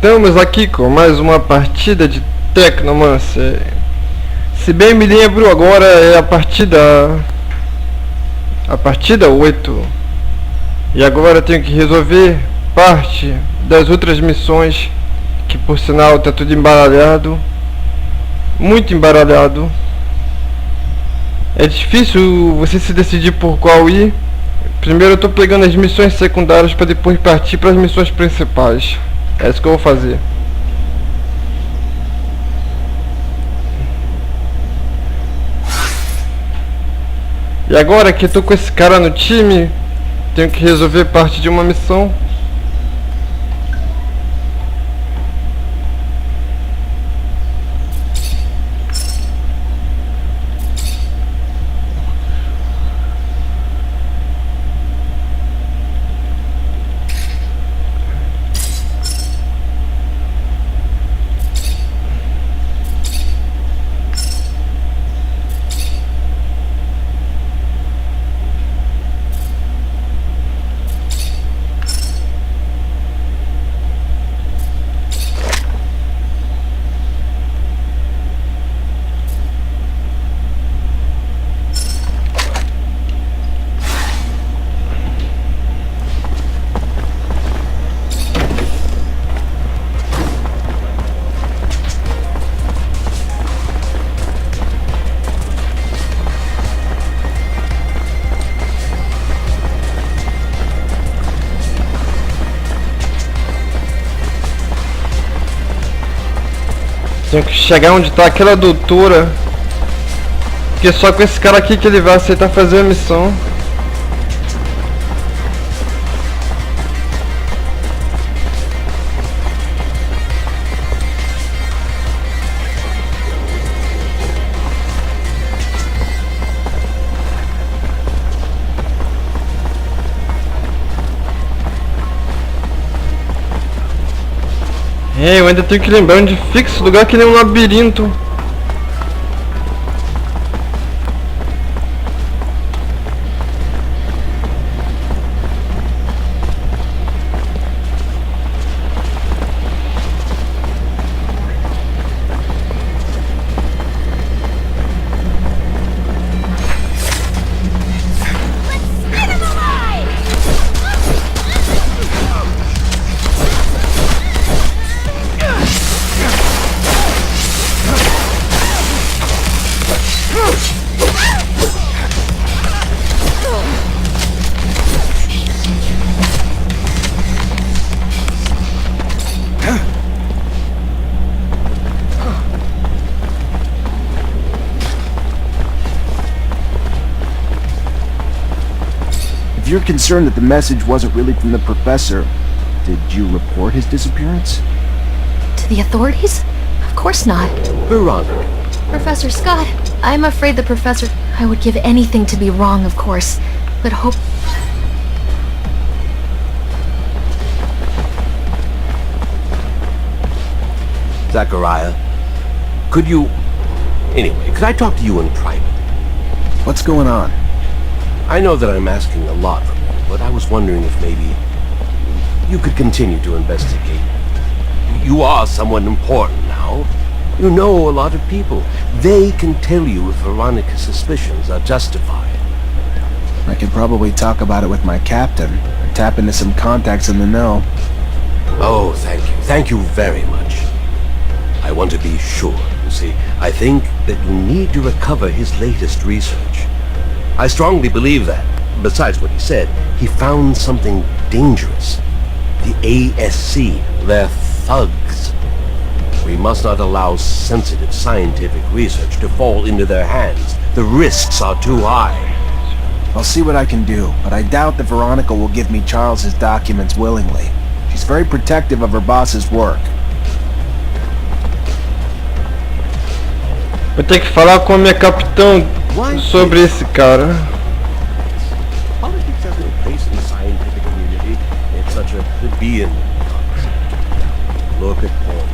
Estamos aqui com mais uma partida de Thecnomancer. Se bem me lembro, agora é a partida 8. E agora tenho que resolver parte das outras missões, que por sinal tá tudo embaralhado. Muito embaralhado. É difícil você se decidir por qual ir. Primeiro eu tô pegando as missões secundárias para depois partir para as missões principais. É isso que eu vou fazer. E agora que eu tô com esse cara no time, tenho que resolver parte de uma missão. Tenho que chegar onde está aquela doutora, porque só com esse cara aqui que ele vai aceitar fazer a missão. Eu ainda tenho que lembrar onde fica esse lugar, que nem um labirinto. If you're concerned that the message wasn't really from the professor, did you report his disappearance? To the authorities? Of course not. Veronica. Professor Scott, I'm afraid the professor... I would give anything to be wrong, of course, but hope... Zachariah, could you... Anyway, could I talk to you in private? What's going on? I know that I'm asking a lot from you, but I was wondering if maybe you could continue to investigate. You are someone important now. You know a lot of people. They can tell you if Veronica's suspicions are justified. I could probably talk about it with my captain, or tap into some contacts in the know. Oh, thank you. Thank you very much. I want to be sure. You see, I think that you need to recover his latest research. I strongly believe that, besides what he said, he found something dangerous. The ASC, they're thugs. We must not allow sensitive scientific research to fall into their hands. The risks are too high. I'll see what I can do, but I doubt that Veronica will give me Charles's documents willingly. She's very protective of her boss's work. Vou ter que falar com a minha capitã sobre esse cara. Politics has no place in the scientific community. It's such a plebeian concept. Look at Paul.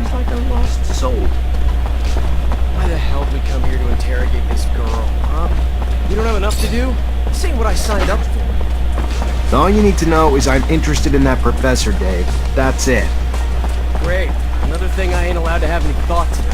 He's like a lost soul. Why the hell did we come here to interrogate this girl, huh? You don't have enough to do? This ain't what I signed up for. All you need to know is I'm interested in that professor, Dave. That's it. Great. Another thing I ain't allowed to have any thoughts about.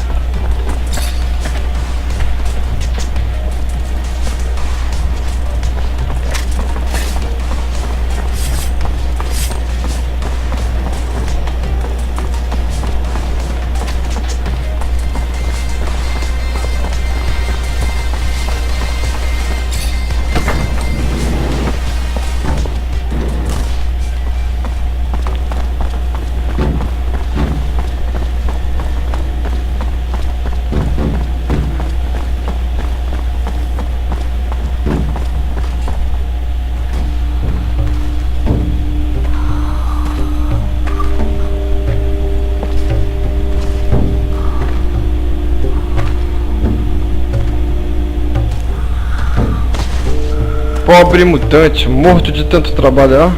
Pobre mutante, morto de tanto trabalhar.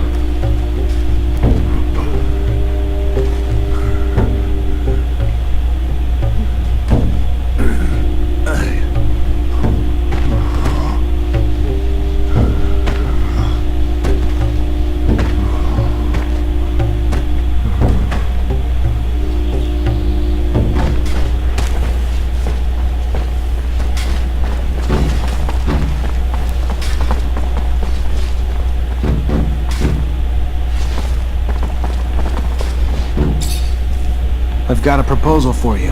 I've got a proposal for you.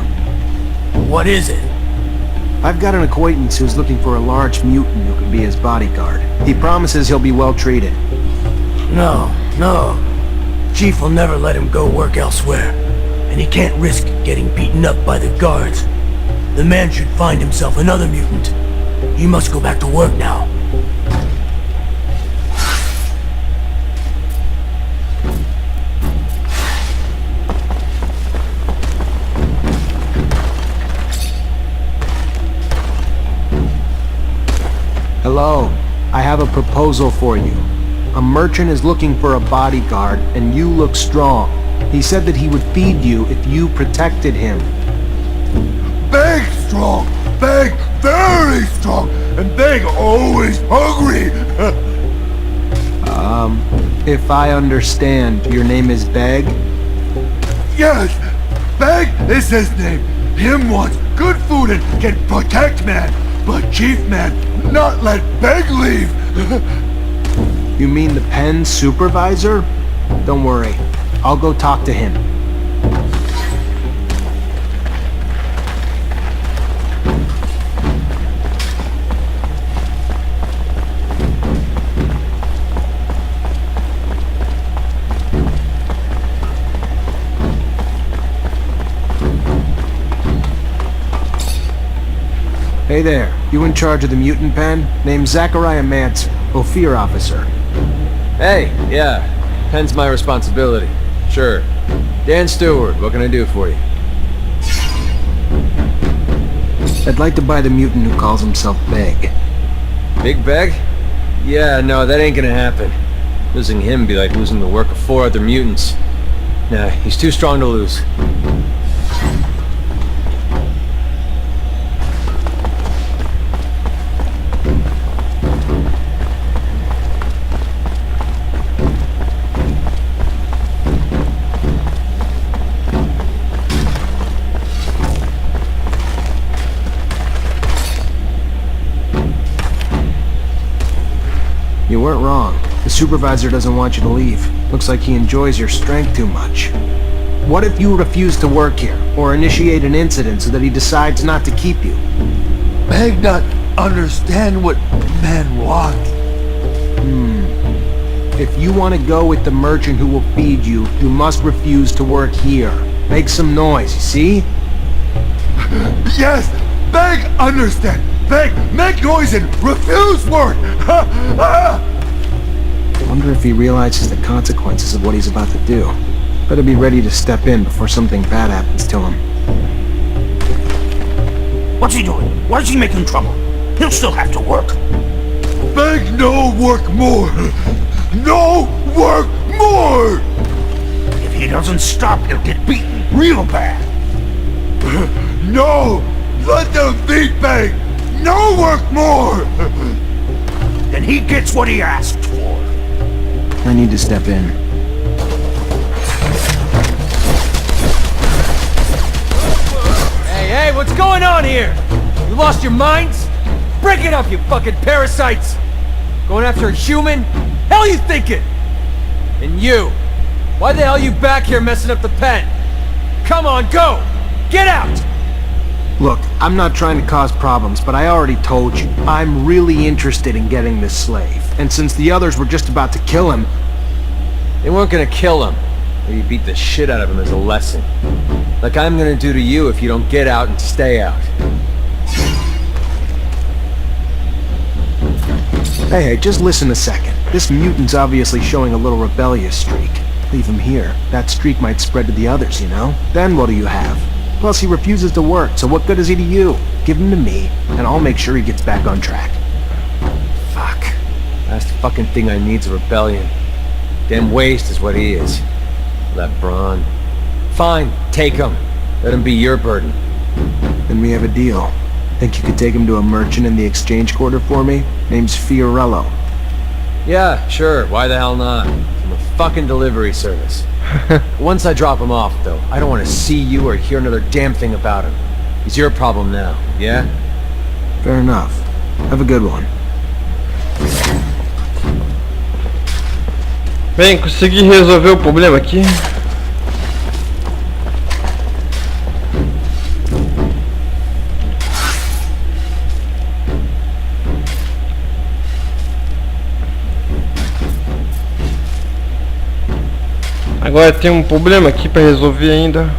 What is it? I've got an acquaintance who's looking for a large mutant who can be his bodyguard. He promises he'll be well treated. No. Chief will never let him go work elsewhere. And he can't risk getting beaten up by the guards. The man should find himself another mutant. He must go back to work now. Hello, I have a proposal for you. A merchant is looking for a bodyguard, and you look strong. He said that he would feed you if you protected him. Big strong, big very strong, and big always hungry. If I understand, your name is Beg? Yes, Big is his name. Him wants good food and can protect man, but Chief man not let Beg leave. You mean the pen supervisor? Don't worry, I'll go talk to him. Hey there, you in charge of the mutant pen? Name's Thecnomancer, Ophir officer. Hey, yeah. Pen's my responsibility. Sure. Dan Stewart, what can I do for you? I'd like to buy the mutant who calls himself Beg. Big Beg? Yeah, no, that ain't gonna happen. Losing him would be like losing the work of 4 other mutants. Nah, he's too strong to lose. You weren't wrong. The supervisor doesn't want you to leave. Looks like he enjoys your strength too much. What if you refuse to work here, or initiate an incident so that he decides not to keep you? Beg not understand what man wants. If you want to go with the merchant who will feed you, you must refuse to work here. Make some noise, you see? Yes, Beg understand. Beg make noise and refuse work. Wonder if he realizes the consequences of what he's about to do. Better be ready to step in before something bad happens to him. What's he doing? Why is he making trouble? He'll still have to work. Beg no work more. No work more. If he doesn't stop, he'll get beaten real bad. No, let them beat Beg. No work more. Then he gets what he asked for. I need to step in. what's going on here? You lost your minds? Break it up, you fucking parasites! Going after a human? Hell you thinking? And you? Why the hell you back here messing up the pen? Come on, go! Get out! Look, I'm not trying to cause problems, but I already told you, I'm really interested in getting this slave. And since the others were just about to kill him... They weren't gonna kill him. Maybe beat the shit out of him as a lesson. Like I'm gonna do to you if you don't get out and stay out. Hey, just listen a second. This mutant's obviously showing a little rebellious streak. Leave him here. That streak might spread to the others, you know? Then what do you have? Plus, he refuses to work, so what good is he to you? Give him to me, and I'll make sure he gets back on track. Fuck. Last fucking thing I need's a rebellion. Damn waste is what he is. That brawn. Fine, take him. Let him be your burden. Then we have a deal. Think you could take him to a merchant in the exchange quarter for me? Name's Fiorello. Yeah, sure, why the hell not? I'm a fucking delivery service. Once I drop him off, though, I don't want to see you or hear another damn thing about him. He's your problem now, yeah? Fair enough. Have a good one. Bem, consegui resolver o problema aqui. Agora tem um problema aqui para resolver ainda.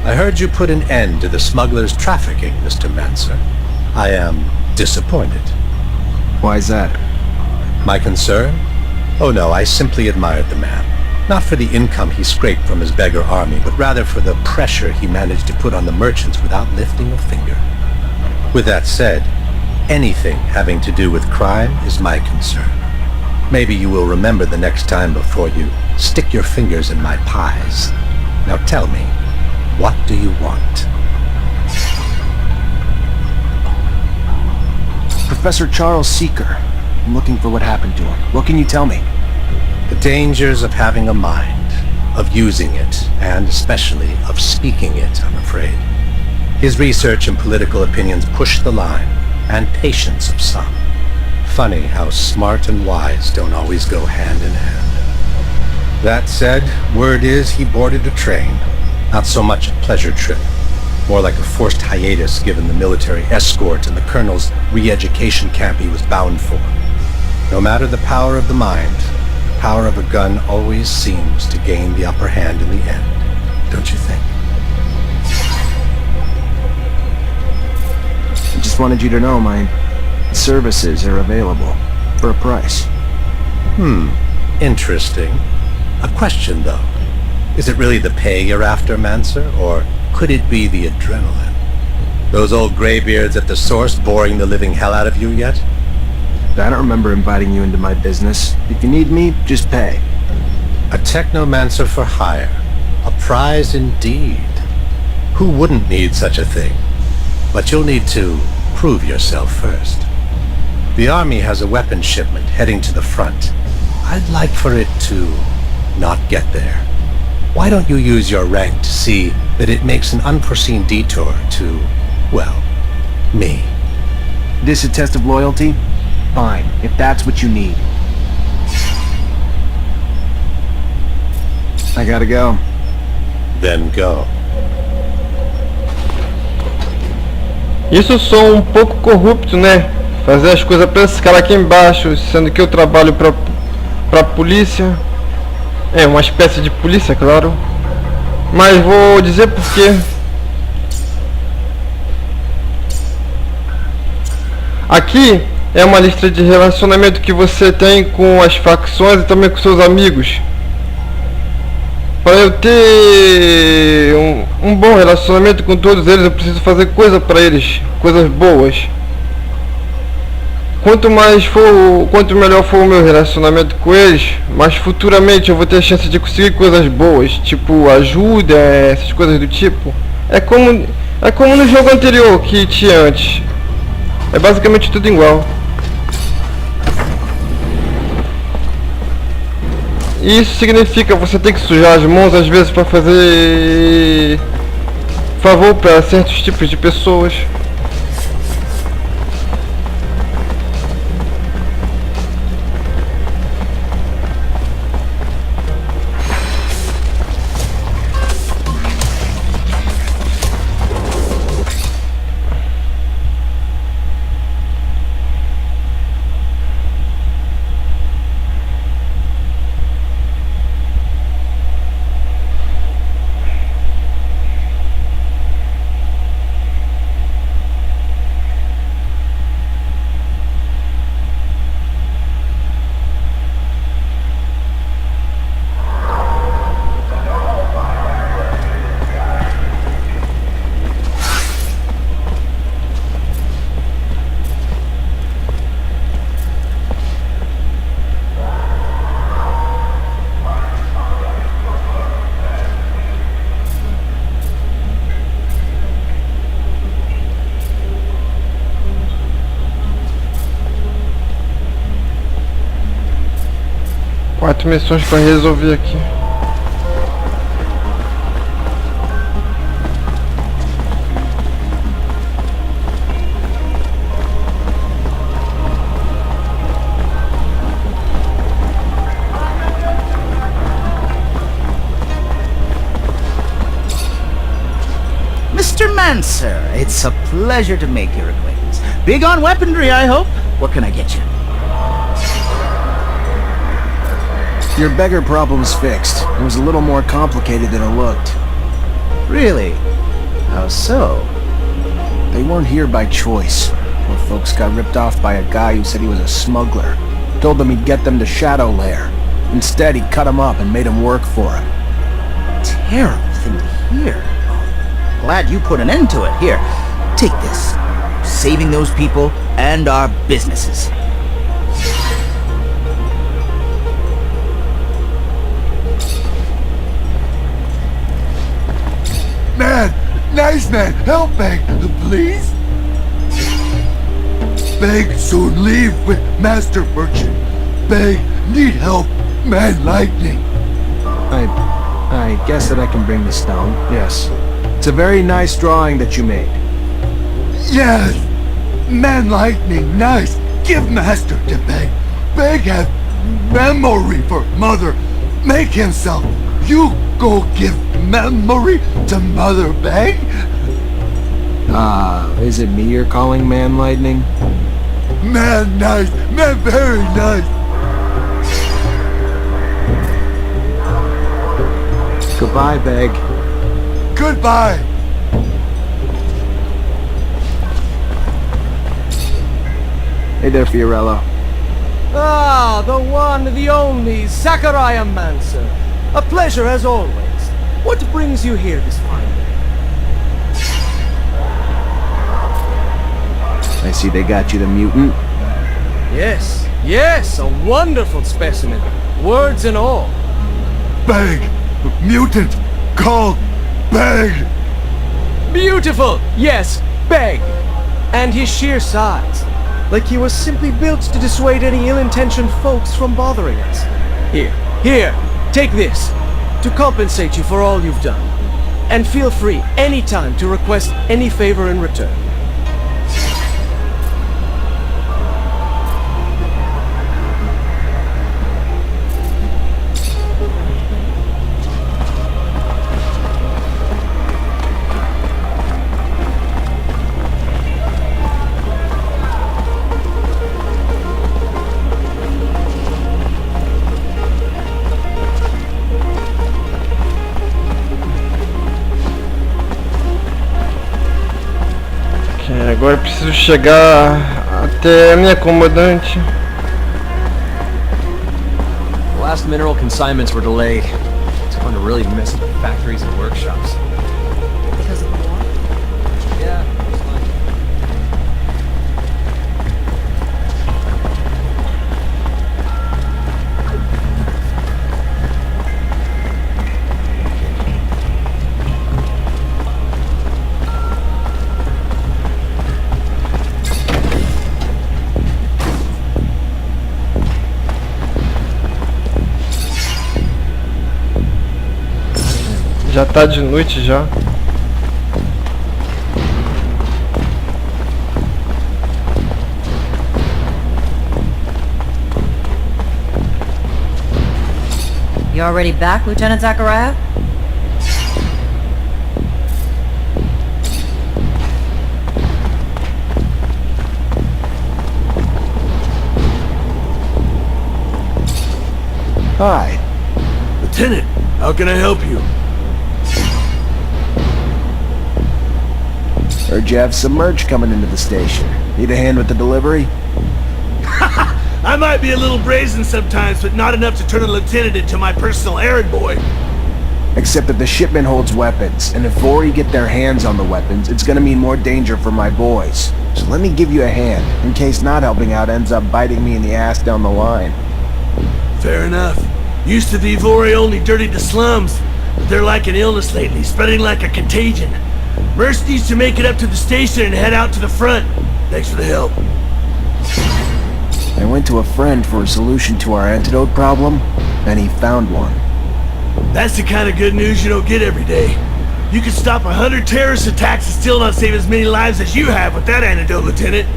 I heard you put an end to the smugglers' trafficking, Mr. Mancer. I am disappointed. Why's that? My concern? Oh no, I simply admired the man. Not for the income he scraped from his beggar army, but rather for the pressure he managed to put on the merchants without lifting a finger. With that said, anything having to do with crime is my concern. Maybe you will remember the next time before you stick your fingers in my pies. Now tell me, what do you want? Professor Charles Seeker. I'm looking for what happened to him. What can you tell me? The dangers of having a mind, of using it, and especially of speaking it, I'm afraid. His research and political opinions push the line, and patience of some. Funny how smart and wise don't always go hand in hand. That said, word is he boarded a train. Not so much a pleasure trip, more like a forced hiatus given the military escort and the colonel's re-education camp he was bound for. No matter the power of the mind, the power of a gun always seems to gain the upper hand in the end, don't you think? I just wanted you to know my services are available for a price. Interesting. A question, though. Is it really the pay you're after, Mancer, or could it be the adrenaline? Those old graybeards at the source boring the living hell out of you yet? I don't remember inviting you into my business. If you need me, just pay. A Thecnomancer for hire. A prize indeed. Who wouldn't need such a thing? But you'll need to prove yourself first. The army has a weapons shipment heading to the front. I'd like for it to not get there. Why don't you use your rank to see that it makes an unforeseen detour to, well, me? This a test of loyalty? Fine, if that's what you need. I gotta go. Then go. Isso sou um pouco corrupto, né? Fazer as coisas para esse cara aqui embaixo, sendo que eu trabalho para pra polícia. É uma espécie de polícia, claro. Mas vou dizer por quê. Aqui é uma lista de relacionamento que você tem com as facções e também com seus amigos. Para eu ter um bom relacionamento com todos eles, eu preciso fazer coisa para eles, coisas boas. Quanto melhor for o meu relacionamento com eles, mais futuramente eu vou ter a chance de conseguir coisas boas, tipo ajuda, essas coisas do tipo. É como no jogo anterior que tinha antes. É basicamente tudo igual. E isso significa você ter que sujar as mãos às vezes para fazer favor para certos tipos de pessoas. Quatro missões para resolver aqui. Mr. Mancer, it's a pleasure to make your acquaintance. Big on weaponry, I hope? What can I get you? Your beggar problem's fixed. It was a little more complicated than it looked. Really? How so? They weren't here by choice. Poor folks got ripped off by a guy who said he was a smuggler. Told them he'd get them to Shadow Lair. Instead, he cut them up and made them work for him. Terrible thing to hear. Glad you put an end to it. Here, take this. Saving those people and our businesses. Man, nice man, help Beg, please? Beg soon leave with Master Merchant. Beg need help, man lightning. I guess that I can bring the stone, yes. It's a very nice drawing that you made. Yes, man lightning, nice. Give Master to Beg. Beg have memory for mother. Make himself. You go give memory to Mother Beg? Is it me you're calling Man Lightning? Man nice, man very nice. Goodbye, Beg. Goodbye. Hey there, Fiorello. Ah, the one, the only, Thecnomancer. A pleasure as always. What brings you here this fine day? I see they got you the mutant. Yes, yes, a wonderful specimen. Words and all. Beg, mutant, called Beg. Beautiful, yes, Beg. And his sheer size. Like he was simply built to dissuade any ill-intentioned folks from bothering us. Here, take this. To compensate you for all you've done. And feel free anytime to request any favor in return. Agora eu preciso chegar até a minha comandante. The last mineral consignments were delayed. It's going to really mess up the factories and workshops. Because of the war? Yeah, most likely. Já tá de noite já. You already back, Lieutenant Zakharov? Hi. Lieutenant, how can I help you? Heard you have some merch coming into the station. Need a hand with the delivery? I might be a little brazen sometimes, but not enough to turn a lieutenant into my personal errand boy. Except that the shipment holds weapons, and if Vori get their hands on the weapons, it's gonna mean more danger for my boys. So let me give you a hand, in case not helping out ends up biting me in the ass down the line. Fair enough. Used to be Vori only dirtied the slums, but they're like an illness lately, spreading like a contagion. Merce needs to make it up to the station and head out to the front. Thanks for the help. I went to a friend for a solution to our antidote problem, and he found one. That's the kind of good news you don't get every day. You could stop 100 terrorist attacks and still not save as many lives as you have with that antidote, Lieutenant.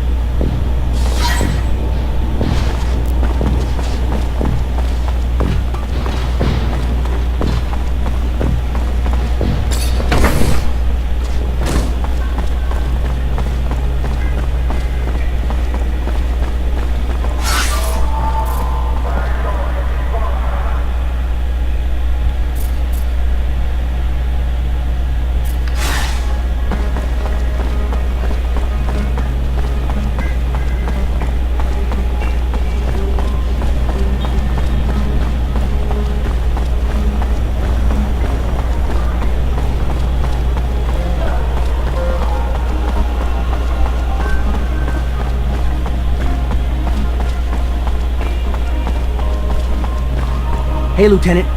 Hey, Lieutenant.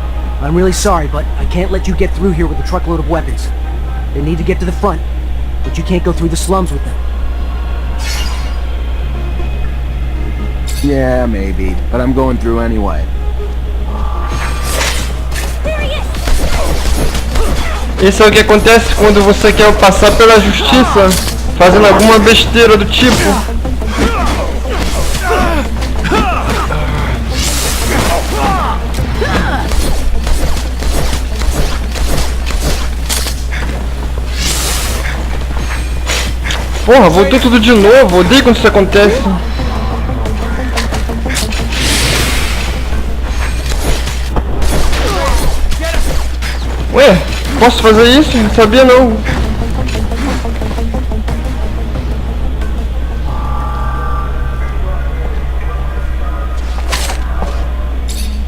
I'm really sorry, but I can't let you get through here with a truckload of weapons. They need to get to the front, but you can't go through the slums with them. Yeah, maybe, but I'm going through anyway. Isso é o que acontece quando você quer passar pela justiça, fazendo alguma besteira do tipo. Porra, voltou tudo de novo. Odeio quando isso acontece. Ué, posso fazer isso? Não sabia não.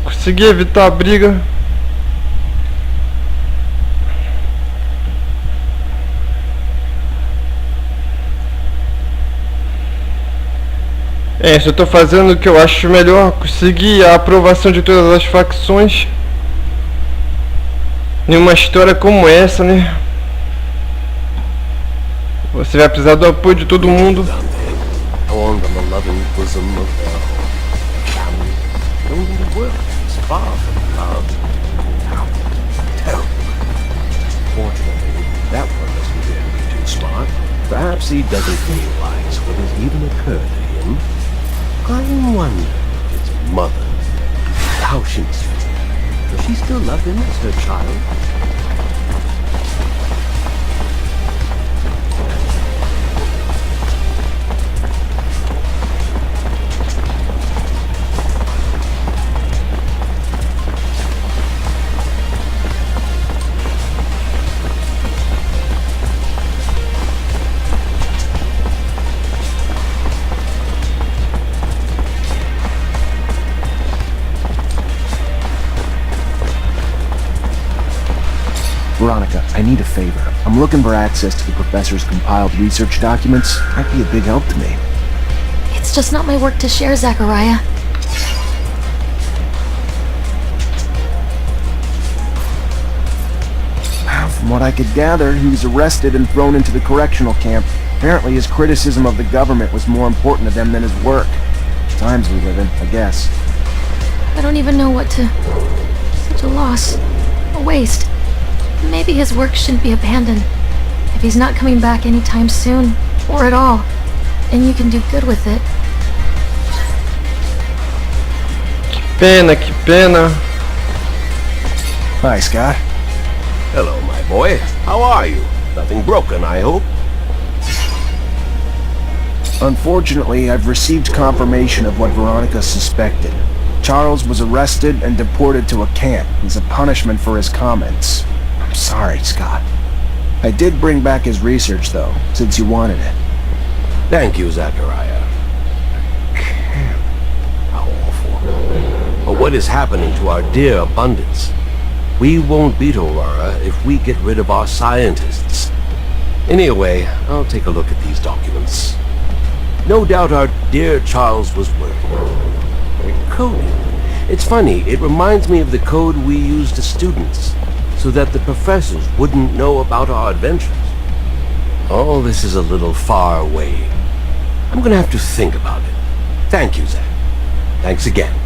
Consegui evitar a briga. É, só tô fazendo o que eu acho melhor, conseguir a aprovação de todas as facções em uma história como essa, né? Você vai precisar do apoio de todo mundo. Torn from the loving bosom of their family, known the world is far from love. How terrible. Fortunately, that one doesn't dare to be too smart. Perhaps he doesn't realize what has even occurred to him. I wonder his mother, how she must feel. Does she still love him as her child? Veronica, I need a favor. I'm looking for access to the professor's compiled research documents. Might be a big help to me. It's just not my work to share, Zachariah. From what I could gather, he was arrested and thrown into the correctional camp. Apparently his criticism of the government was more important to them than his work. Times we live in, I guess. I don't even know what to... Such a loss. A waste. Maybe his work shouldn't be abandoned. If he's not coming back anytime soon, or at all, and you can do good with it. Que pena, que pena. Hi, Scott. Hello, my boy. How are you? Nothing broken, I hope? Unfortunately, I've received confirmation of what Veronica suspected. Charles was arrested and deported to a camp as a punishment for his comments. I'm sorry, Scott. I did bring back his research, though, since you wanted it. Thank you, Zachariah. How awful. But what is happening to our dear abundance? We won't beat Aurora if we get rid of our scientists. Anyway, I'll take a look at these documents. No doubt our dear Charles was working. Coding. It's funny, it reminds me of the code we used as students, so that the professors wouldn't know about our adventures. All this is a little far away. I'm gonna have to think about it. Thank you, Zach. Thanks again.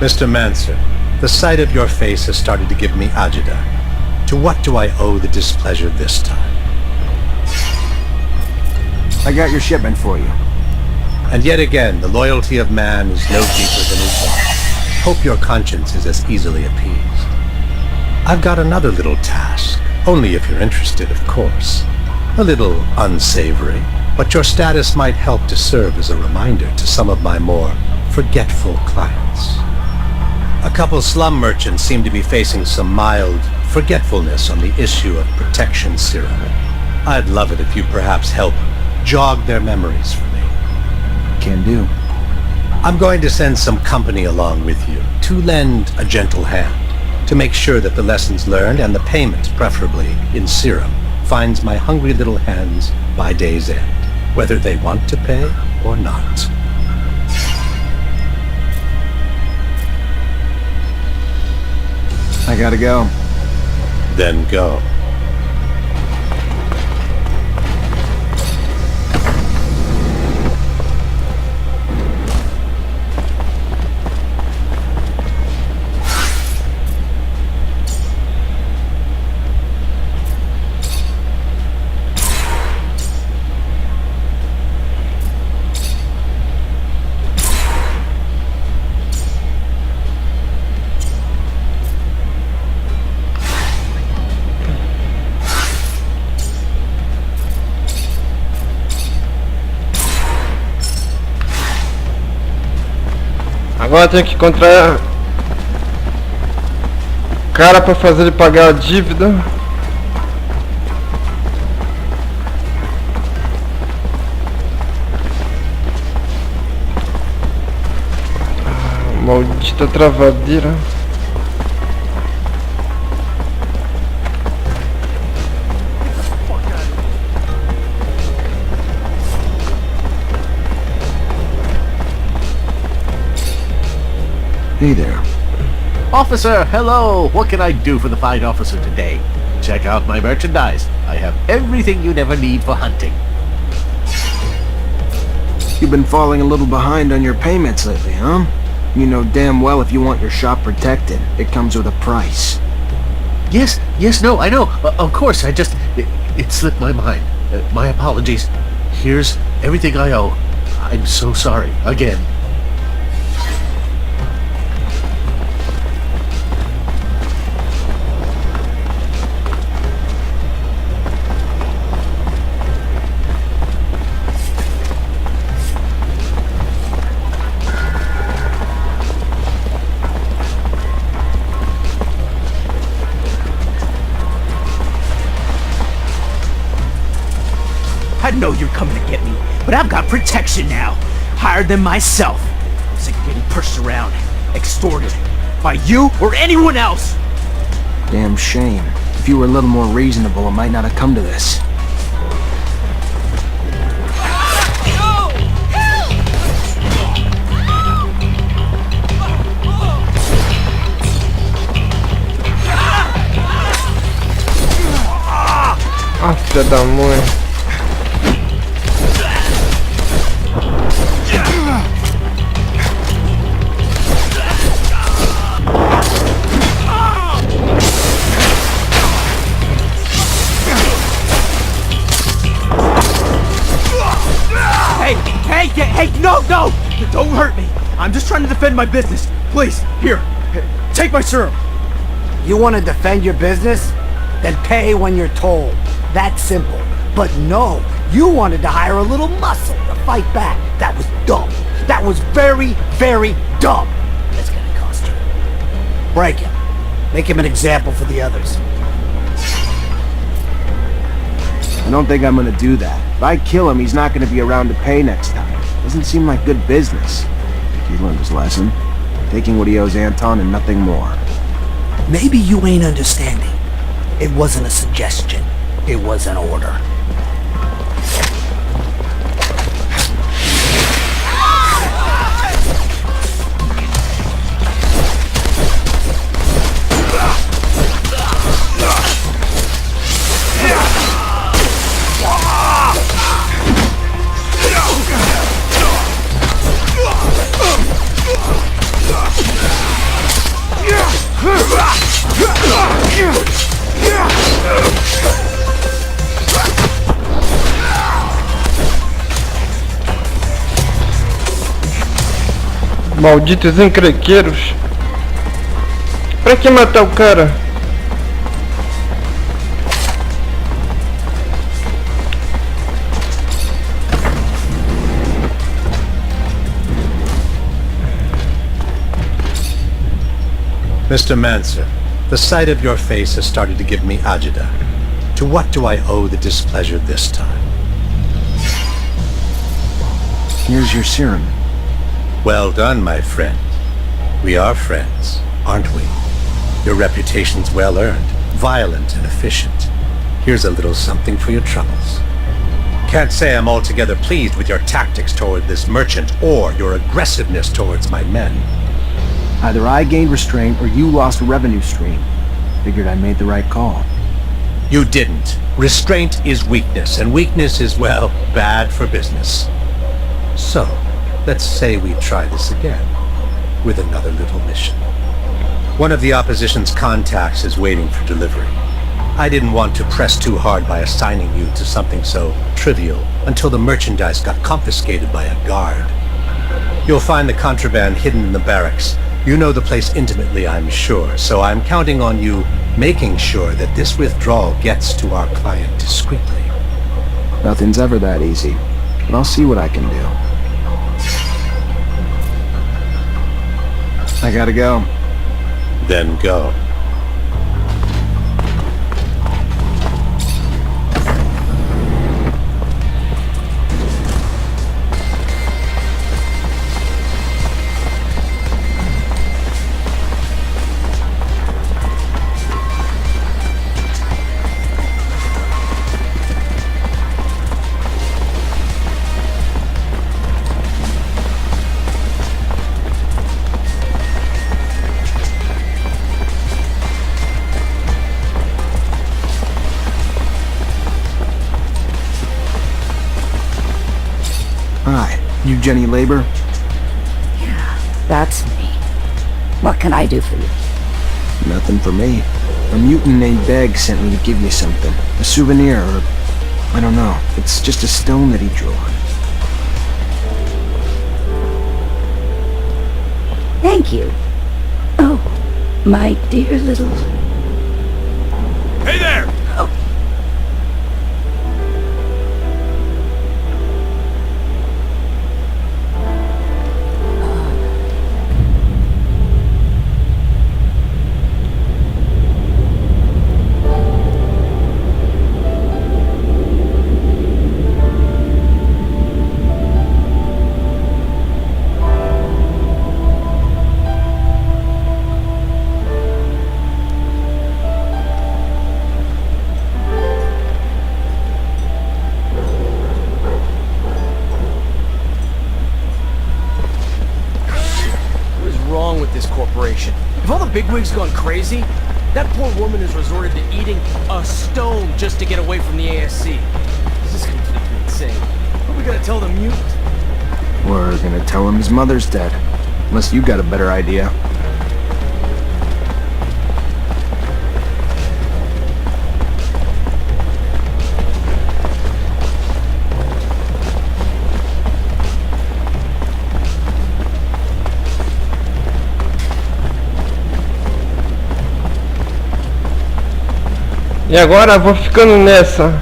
Mr. Mancer, the sight of your face has started to give me agita. To what do I owe the displeasure this time? I got your shipment for you. And yet again, the loyalty of man is no deeper than his want. Hope your conscience is as easily appeased. I've got another little task, only if you're interested, of course. A little unsavory, but your status might help to serve as a reminder to some of my more forgetful clients. A couple slum merchants seem to be facing some mild forgetfulness on the issue of protection serum. I'd love it if you perhaps help jog their memories for me. Can do. I'm going to send some company along with you to lend a gentle hand, to make sure that the lessons learned and the payment, preferably in serum, finds my hungry little hands by day's end, whether they want to pay or not. I gotta go. Then go. Agora tenho que encontrar cara para fazer ele pagar a dívida. Maldita travadeira. Hey there. Officer, hello! What can I do for the fine officer today? Check out my merchandise. I have everything you'd ever need for hunting. You've been falling a little behind on your payments lately, huh? You know damn well if you want your shop protected, it comes with a price. Yes, no, I know. Of course, it slipped my mind. My apologies. Here's everything I owe. I'm so sorry. Again. I know you're coming to get me, but I've got protection now. Hired them myself. I'm sick of getting pushed around, extorted. By you or anyone else. Damn shame. If you were a little more reasonable, it might not have come to this. Ah, filha da mãe. Hey, no! Don't hurt me! I'm just trying to defend my business. Please, here, take my serum. You want to defend your business? Then pay when you're told. That's simple. But no, you wanted to hire a little muscle to fight back. That was dumb. That was very, very dumb. It's gonna cost you. Break him. Make him an example for the others. I don't think I'm gonna do that. If I kill him, he's not gonna be around to pay next time. Doesn't seem like good business. I think he learned his lesson. Taking what he owes Anton and nothing more. Maybe you ain't understanding. It wasn't a suggestion. It was an order. Malditos encrenqueiros. Pra que matar o cara? Mr. Mancer, the sight of your face has started to give me agita. To what do I owe the displeasure this time? Here's your serum. Well done, my friend. We are friends, aren't we? Your reputation's well earned, violent and efficient. Here's a little something for your troubles. Can't say I'm altogether pleased with your tactics toward this merchant or your aggressiveness towards my men. Either I gained restraint or you lost a revenue stream. Figured I made the right call. You didn't. Restraint is weakness, and weakness is, well, bad for business. So, let's say we try this again, with another little mission. One of the opposition's contacts is waiting for delivery. I didn't want to press too hard by assigning you to something so trivial until the merchandise got confiscated by a guard. You'll find the contraband hidden in the barracks. You know the place intimately, I'm sure, so I'm counting on you making sure that this withdrawal gets to our client discreetly. Nothing's ever that easy, but I'll see what I can do. I gotta go. Then go. You Jenny Labor? Yeah, that's me. What can I do for you? Nothing for me. A mutant named Beg sent me to give you something. A souvenir, or... I don't know. It's just a stone that he drew on. Thank you. Oh, my dear little... Hey there! Oh. Have all the bigwigs gone crazy? That poor woman has resorted to eating a stone just to get away from the ASC. This is completely insane. What are we gonna tell the mutant? We're gonna tell him his mother's dead. Unless you got a better idea. E agora vou ficando nessa.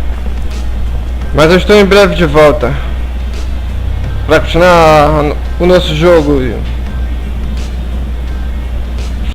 Mas eu estou em breve de volta para continuar o nosso jogo.